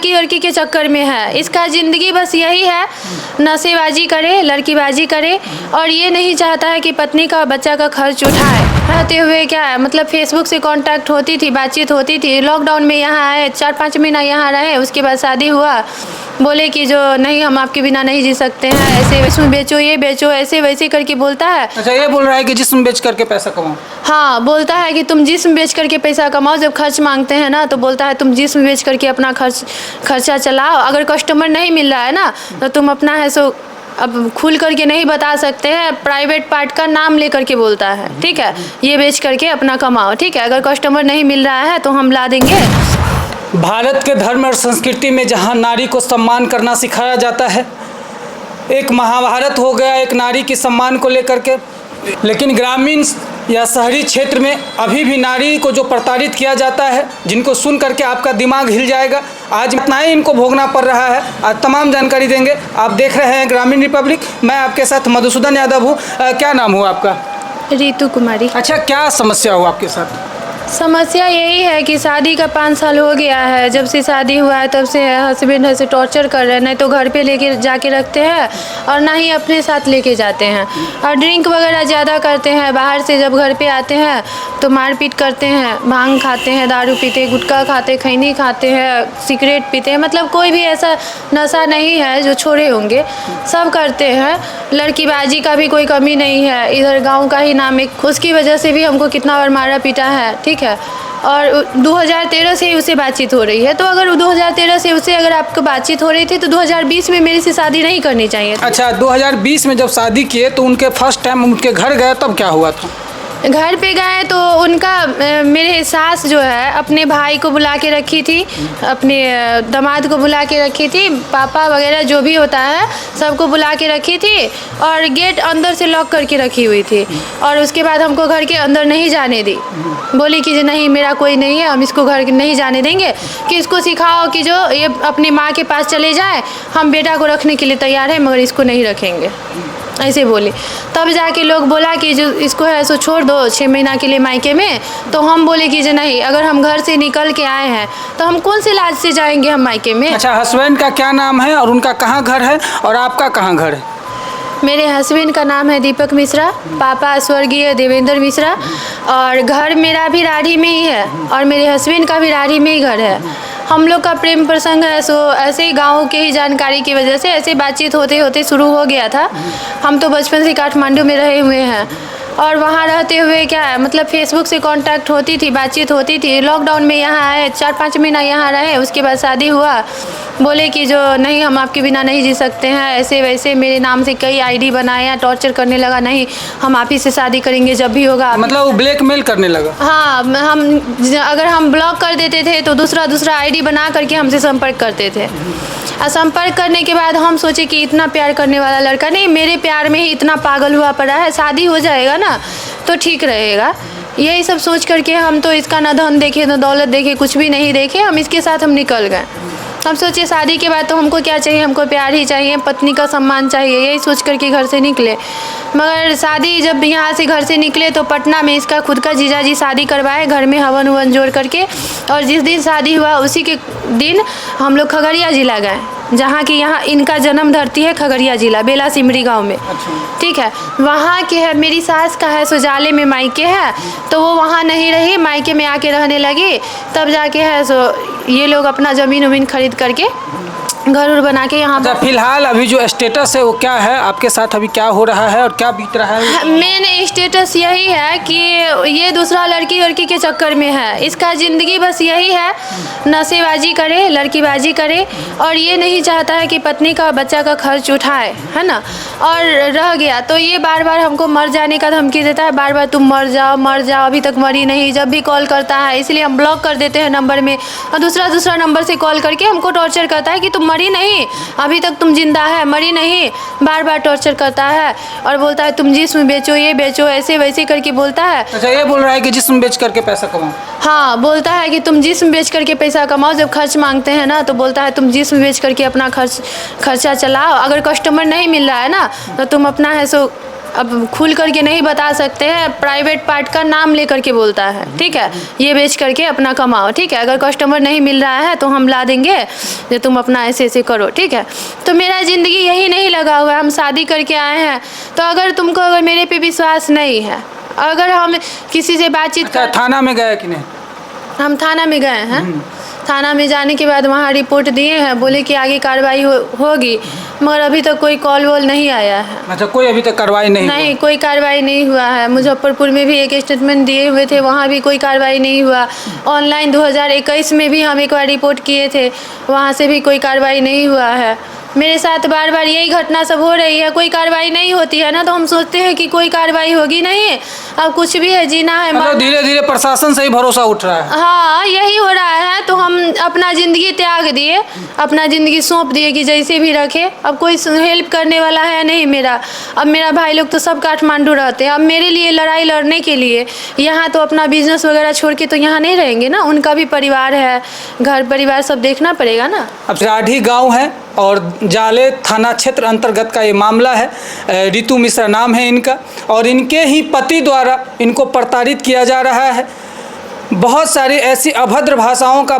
लड़की लड़की के चक्कर में है। इसका ज़िंदगी बस यही है, नशेबाजी करे, लड़कीबाजी करे, और ये नहीं चाहता है कि पत्नी का बच्चा का खर्च उठाए। रहते हुए क्या है, मतलब फेसबुक से कांटेक्ट होती थी, बातचीत होती थी। लॉकडाउन में यहाँ आए, 4-5 महीना यहाँ रहे, उसके बाद शादी हुआ। बोले कि जो नहीं, हम आपके बिना नहीं जी सकते हैं, ऐसे जिस्म बेचो, ये बेचो, ऐसे वैसे करके बोलता है। अच्छा, ये बोल रहा है कि जिस्म बेच करके पैसा कमाओ। हाँ, बोलता है कि तुम जिस्म बेच करके पैसा कमाओ। जब खर्च मांगते हैं ना तो बोलता है तुम जिस्म बेच करके अपना खर्चा चलाओ। अगर कस्टमर नहीं मिल रहा है ना तो तुम अपना है सो अब खुल करके नहीं बता सकते हैं, प्राइवेट पार्ट का नाम लेकर के बोलता है, ठीक है, ये बेच करके अपना कमाओ, ठीक है। अगर कस्टमर नहीं मिल रहा है तो हम ला देंगे। भारत के धर्म और संस्कृति में जहाँ नारी को सम्मान करना सिखाया जाता है, एक महाभारत हो गया एक नारी के सम्मान को लेकर के, लेकिन ग्रामीण या शहरी क्षेत्र में अभी भी नारी को जो प्रताड़ित किया जाता है, जिनको सुन करके आपका दिमाग हिल जाएगा। आज इतना ही इनको भोगना पड़ रहा है। आज तमाम जानकारी देंगे। आप देख रहे हैं ग्रामीण रिपब्लिक, मैं आपके साथ मधुसूदन यादव हूँ। क्या नाम हुआ आपका? रीतू कुमारी। अच्छा, क्या समस्या हुआ आपके साथ? समस्या यही है कि शादी का 5 साल हो गया है। जब से शादी हुआ है तब से हस्बैंड ऐसे टॉर्चर कर रहे हैं, नहीं तो घर पे लेके जाके रखते हैं और ना ही अपने साथ लेके जाते हैं, और ड्रिंक वगैरह ज़्यादा करते हैं। बाहर से जब घर पे आते हैं तो मारपीट करते हैं, भांग खाते हैं, दारू पीते, गुटखा खाते, खैनी खाते हैं, सिगरेट पीते हैं। मतलब कोई भी ऐसा नशा नहीं है जो छोड़े होंगे, सब करते हैं। लड़कीबाजी का भी कोई कमी नहीं है। इधर गाँव का ही नाम एक, उसकी वजह से भी हमको कितना बार मारा पीटा है, ठीक है। और 2013 से ही उससे बातचीत हो रही है। तो अगर 2013 से उससे अगर आपको बातचीत हो रही थी तो 2020 में मेरे से शादी नहीं करनी चाहिए। अच्छा, 2020 में जब शादी किए तो उनके फर्स्ट टाइम उनके घर गए तब क्या हुआ था? घर पे गए तो उनका मेरे सास जो है अपने भाई को बुला के रखी थी, अपने दामाद को बुला के रखी थी, पापा वगैरह जो भी होता है सबको बुला के रखी थी, और गेट अंदर से लॉक करके रखी हुई थी। और उसके बाद हमको घर के अंदर नहीं जाने दी। बोली कि नहीं, मेरा कोई नहीं है, हम इसको घर नहीं जाने देंगे, कि इसको सिखाओ कि जो ये अपनी माँ के पास चले जाए, हम बेटा को रखने के लिए तैयार हैं मगर इसको नहीं रखेंगे, ऐसे बोली। तब जाके लोग बोला कि जो इसको है सो छोड़ दो 6 महीना के लिए मायके में। तो हम बोले कि जो नहीं, अगर हम घर से निकल के आए हैं तो हम कौन से लाज से जाएंगे हम मायके में। अच्छा, हस्बैंड का क्या नाम है और उनका कहाँ घर है और आपका कहाँ घर है? मेरे हस्बैंड का नाम है दीपक मिश्रा, पापा स्वर्गीय देवेंद्र मिश्रा, और घर मेरा भी राढ़ी में ही है और मेरे हस्बैंड का भी राढ़ी में ही घर है। हम लोग का प्रेम प्रसंग है सो ऐसे ही गाँव के ही जानकारी की वजह से ऐसे बातचीत होते होते शुरू हो गया था। हम तो बचपन से काठमांडू में रहे हुए हैं, और वहाँ रहते हुए क्या है, मतलब फेसबुक से कांटेक्ट होती थी, बातचीत होती थी। लॉकडाउन में यहाँ आए, 4-5 महीना यहाँ रहे, उसके बाद शादी हुआ। बोले कि जो नहीं, हम आपके बिना नहीं जी सकते हैं, ऐसे वैसे मेरे नाम से कई आईडी बनाया, टॉर्चर करने लगा, नहीं हम आप ही से शादी करेंगे जब भी होगा। मतलब वो ब्लैकमेल करने लगा? हाँ, अगर हम ब्लॉक कर देते थे तो दूसरा आईडी बना करके हमसे संपर्क करते थे। और संपर्क करने के बाद हम सोचे कि इतना प्यार करने वाला लड़का नहीं, मेरे प्यार में ही इतना पागल हुआ पड़ा है, शादी हो जाएगा ना तो ठीक रहेगा। यही सब सोच करके हम तो इसका ना धन देखे ना दौलत देखे, कुछ भी नहीं देखे, हम इसके साथ हम निकल गए। हम सोचे शादी के बाद तो हमको क्या चाहिए, हमको प्यार ही चाहिए, पत्नी का सम्मान चाहिए, यही सोच करके घर से निकले। मगर शादी जब यहाँ से घर से निकले तो पटना में इसका खुद का जीजाजी शादी करवाए, घर में हवन उवन जोड़ करके। और जिस दिन शादी हुआ उसी के दिन हम लोग खगड़िया जिला गए, जहाँ की यहाँ इनका जन्म धरती है खगड़िया जिला, बेला सिमरी गांव में। ठीक है, वहाँ के है, मेरी सास का है सुजाले में मायके है, तो वो वहाँ नहीं रही, मायके में आके रहने लगी। तब जाके है सो ये लोग अपना ज़मीन उमीन खरीद करके घर उर बना के यहाँ पर। फिलहाल अभी जो स्टेटस है वो क्या है आपके साथ, अभी क्या हो रहा है और क्या बीत रहा है? मेन स्टेटस यही है कि ये दूसरा लड़की के चक्कर में है। इसका ज़िंदगी बस यही है, नशेबाजी करे, लड़कीबाजी करे, और ये नहीं चाहता है कि पत्नी का बच्चा का खर्च उठाए, है ना। और रह गया तो ये बार बार हमको मर जाने का धमकी देता है, बार बार तुम मर जाओ, अभी तक मरी नहीं। जब भी कॉल करता है इसलिए हम ब्लॉक कर देते हैं नंबर में, और दूसरा नंबर से कॉल करके हमको टॉर्चर करता है कि तुम मरी नहीं, अभी तक तुम जिंदा है, मरी नहीं, बार बार टॉर्चर करता है। और बोलता है तुम जिस्म बेचो, ये बेचो, ऐसे वैसे करके बोलता है। अच्छा, ये बोल रहा है कि जिस्म बेच करके पैसा कमाओ? हाँ, बोलता है कि तुम जिस्म बेच करके पैसा कमाओ। जब खर्च मांगते हैं ना तो बोलता है तुम जिस्म बेच करके अपना खर्चा चलाओ। अगर कस्टमर नहीं मिल रहा है ना तो तुम अपना है सो अब खुल करके नहीं बता सकते हैं, प्राइवेट पार्ट का नाम लेकर के बोलता है, ठीक है, ये बेच करके अपना कमाओ, ठीक है, अगर कस्टमर नहीं मिल रहा है तो हम ला देंगे जो तुम अपना ऐसे ऐसे करो, ठीक है। तो मेरा ज़िंदगी यही नहीं लगा हुआ है, हम शादी करके आए हैं। तो अगर मेरे पे विश्वास नहीं है, अगर हम किसी से बातचीत थाना में गए कि नहीं? हम थाना में गए हैं, थाना में जाने के बाद वहाँ रिपोर्ट दिए हैं, बोले कि आगे कार्रवाई होगी, मगर अभी तक कोई कॉल वॉल नहीं आया है। अच्छा, कोई अभी तक कार्रवाई नहीं कोई कार्रवाई नहीं हुआ है। मुजफ्फरपुर में भी एक स्टेटमेंट दिए हुए थे, वहाँ भी कोई कार्रवाई नहीं हुआ। ऑनलाइन 2021 में भी हम एक बार रिपोर्ट किए थे, वहाँ से भी कोई कार्रवाई नहीं हुआ है। मेरे साथ बार बार यही घटना सब हो रही है, कोई कार्रवाई नहीं होती है ना, तो हम सोचते हैं कि कोई कार्रवाई होगी नहीं, अब कुछ भी है, जीना है। मतलब धीरे धीरे प्रशासन से ही भरोसा उठ रहा है। हाँ, यही हो रहा है। तो हम अपना ज़िंदगी त्याग दिए, अपना ज़िंदगी सौंप दिए कि जैसे भी रखे। अब कोई हेल्प करने वाला है नहीं मेरा। अब मेरा भाई लोग तो सब काठमांडू रहते हैं, अब मेरे लिए लड़ाई लड़ने के लिए यहाँ तो अपना बिजनेस वगैरह छोड़ के तो यहाँ नहीं रहेंगे ना, उनका भी परिवार है, घर परिवार सब देखना पड़ेगा ना। अब राठी गाँव है और जाले थाना क्षेत्र अंतर्गत का ये मामला है। रितु मिश्रा नाम है इनका, और इनके ही पति द्वारा इनको प्रताड़ित किया जा रहा है। बहुत सारी ऐसी अभद्र भाषाओं का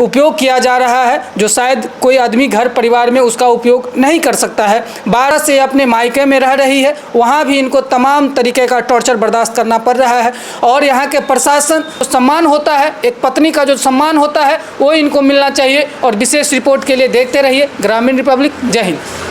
उपयोग किया जा रहा है जो शायद कोई आदमी घर परिवार में उसका उपयोग नहीं कर सकता है। 12 से अपने मायके में रह रही है, वहाँ भी इनको तमाम तरीके का टॉर्चर बर्दाश्त करना पड़ रहा है। और यहाँ के प्रशासन जो सम्मान होता है, एक पत्नी का जो सम्मान होता है, वो इनको मिलना चाहिए। और विशेष रिपोर्ट के लिए देखते रहिए ग्रामीण रिपब्लिक। जय हिंद।